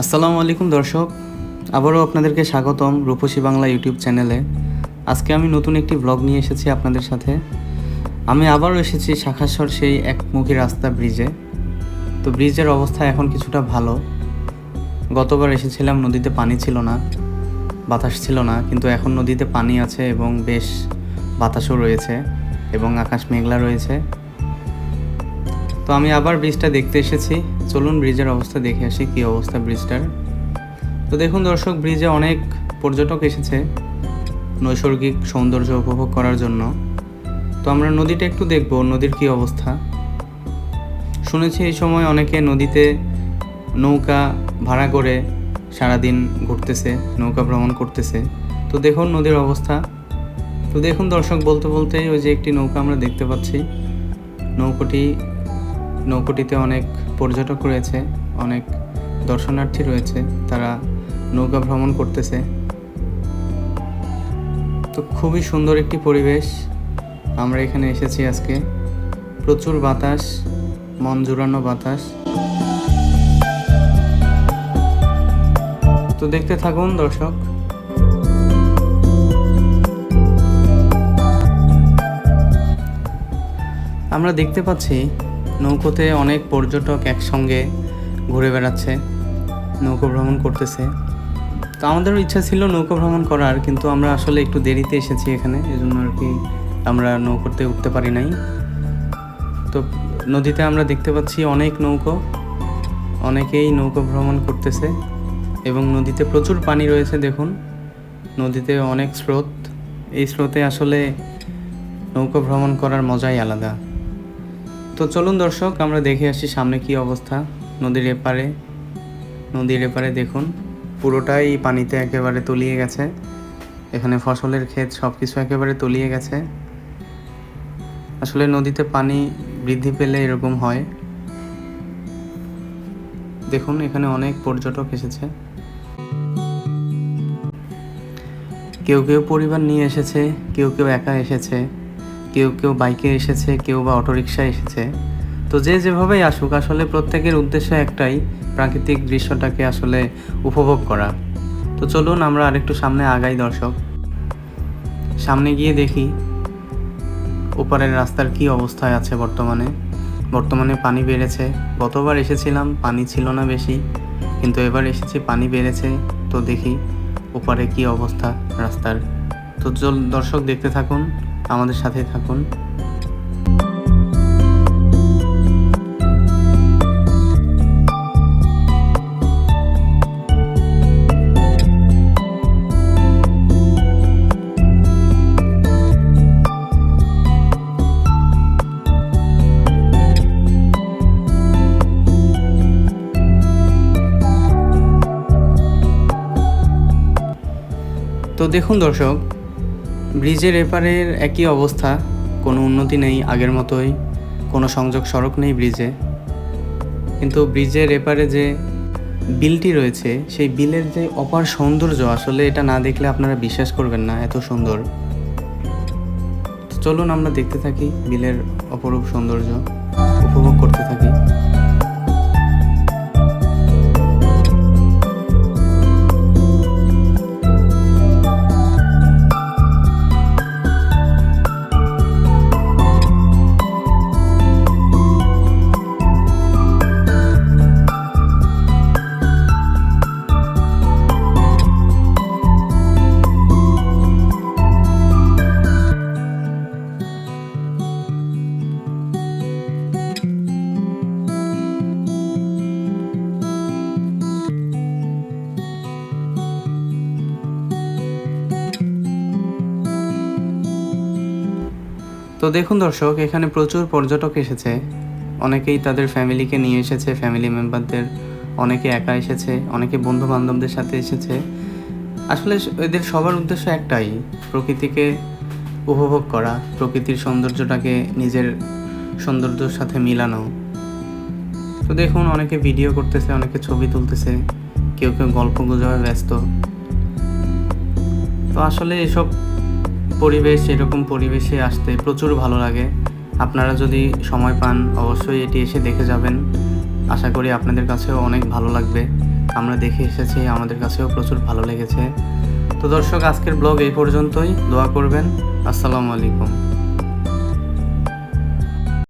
আসসালামু আলাইকুম দর্শক, আবারও আপনাদেরকে স্বাগতম রূপসী বাংলা ইউটিউব চ্যানেলে। আজকে আমি নতুন একটি ব্লগ নিয়ে এসেছি আপনাদের সাথে। আমি আবারও এসেছি শাখাস্বর সেই একমুখী রাস্তা ব্রিজে। তো ব্রিজের অবস্থা এখন কিছুটা ভালো। গতবার এসেছিলাম নদীতে পানি ছিল না, বাতাস ছিল না, কিন্তু এখন নদীতে পানি আছে এবং বেশ বাতাসও রয়েছে এবং আকাশ মেঘলা রয়েছে। তো আমি আবার ব্রিজটা দেখতে এসেছি। চলুন ব্রিজের অবস্থা দেখে আসি, কী অবস্থা ব্রিজটার। তো দেখুন দর্শক, ব্রিজে অনেক পর্যটক এসেছে নৈসর্গিক সৌন্দর্য উপভোগ করার জন্য। তো আমরা নদীটা একটু দেখব, নদীর কী অবস্থা। শুনেছি এই সময় অনেকে নদীতে নৌকা ভাড়া করে সারাদিন ঘুরতেছে, নৌকা ভ্রমণ করতেছে। তো দেখুন নদীর অবস্থা। তো দেখুন দর্শক, বলতে বলতেই ওই যে একটি নৌকা আমরা দেখতে পাচ্ছি। নৌকাটিতে অনেক পর্যটক রয়েছে, অনেক দর্শনার্থী রয়েছে, তারা নৌকা ভ্রমণ করতেছে। তো খুবই সুন্দর একটি পরিবেশ। আমরা এখানে এসেছি আজকে, প্রচুর বাতাস, মন জুড়ানো বাতাস। তো দেখতে থাকুন দর্শক। আমরা দেখতে পাচ্ছি নৌকোতে অনেক পর্যটক একসঙ্গে ঘুরে বেড়াচ্ছে, নৌকো ভ্রমণ করতেছে। তো আমাদেরও ইচ্ছা ছিল নৌকো ভ্রমণ করার, কিন্তু আমরা আসলে একটু দেরিতে এসেছি এখানে, এজন্য আর কি আমরা নৌকোতে উঠতে পারি নাই। তো নদীতে আমরা দেখতে পাচ্ছি অনেক নৌকো, অনেকেই নৌকো ভ্রমণ করতেছে এবং নদীতে প্রচুর পানি রয়েছে। দেখুন নদীতে অনেক স্রোত, এই স্রোতে আসলে নৌকো ভ্রমণ করার মজাই আলাদা। তো চলুন দর্শক, আমরা দেখে আসি সামনে কি অবস্থা। নদীর এপারে দেখুন পুরোটাই পানিতে একেবারে তলিয়ে গেছে। এখানে ফসলের ক্ষেত সব কিছু একেবারে তলিয়ে গেছে। আসলে নদীতে পানি বৃদ্ধি পেলে এরকম হয়। দেখুন এখানে অনেক পর্যটক এসেছে, কেউ কেউ পরিবার নিয়ে এসেছে, কেউ কেউ একা এসেছে, কেউ কেউ বাইকে এসেছে, কেউ বা অটোরিকশায় এসেছে। তো যে যেভাবেই আসুক, আসলে প্রত্যেকের উদ্দেশ্য একটাই, প্রাকৃতিক দৃশ্যটাকে আসলে উপভোগ করা। তো চলুন আমরা আরেকটু সামনে আগাই দর্শক। সামনে গিয়ে দেখি ওপারের রাস্তার কি অবস্থায় আছে বর্তমানে পানি বেড়েছে। গতবার এসেছিলাম পানি ছিল না বেশি, কিন্তু এবার এসেছি পানি বেড়েছে। তো দেখি ওপারে কি অবস্থা রাস্তার। তো দর্শক দেখতে থাকুন, আমাদের সাথে থাকুন। তো দেখুন দর্শক, ব্রিজের এপারের একই অবস্থা, কোনো উন্নতি নেই, আগের মতোই, কোনো সংযোগ সড়ক নেই ব্রিজে। কিন্তু ব্রিজের এপারে যে বিলটি রয়েছে, সেই বিলের যে অপার সৌন্দর্য, আসলে এটা না দেখলে আপনারা বিশ্বাস করবেন না, এত সুন্দর। তো চলুন আমরা দেখতে থাকি বিলের অপরূপ সৌন্দর্য, উপভোগ করতে থাকি। তো দেখুন দর্শক, এখানে প্রচুর পর্যটক এসেছে, অনেকেই তাদের ফ্যামিলিকে নিয়ে এসেছে, ফ্যামিলি মেম্বারদের, অনেকে একা এসেছে, অনেকে বন্ধু বান্ধবদের সাথে এসেছে। আসলে এদের সবার উদ্দেশ্য একটাই, প্রকৃতিকে উপভোগ করা, প্রকৃতির সৌন্দর্যটাকে নিজের সৌন্দর্যের সাথে মিলানো। তো দেখুন অনেকে ভিডিও করতেছে, অনেকে ছবি তুলতেছে, কেউ কেউ গল্প গুজবে ব্যস্ত। তো আসলে এরকম পরিবেশে আসতে প্রচুর ভালো লাগে। আপনারা যদি সময় পান অবশ্যই এটি এসে দেখে যাবেন, আশা করি আপনাদের কাছেও অনেক ভালো লাগবে। আমরা দেখে এসেছি, আমাদের কাছেও প্রচুর ভালো লেগেছে। তো দর্শক, আজকের ব্লগ এই পর্যন্তই। দোয়া করবেন। আসসালামু আলাইকুম।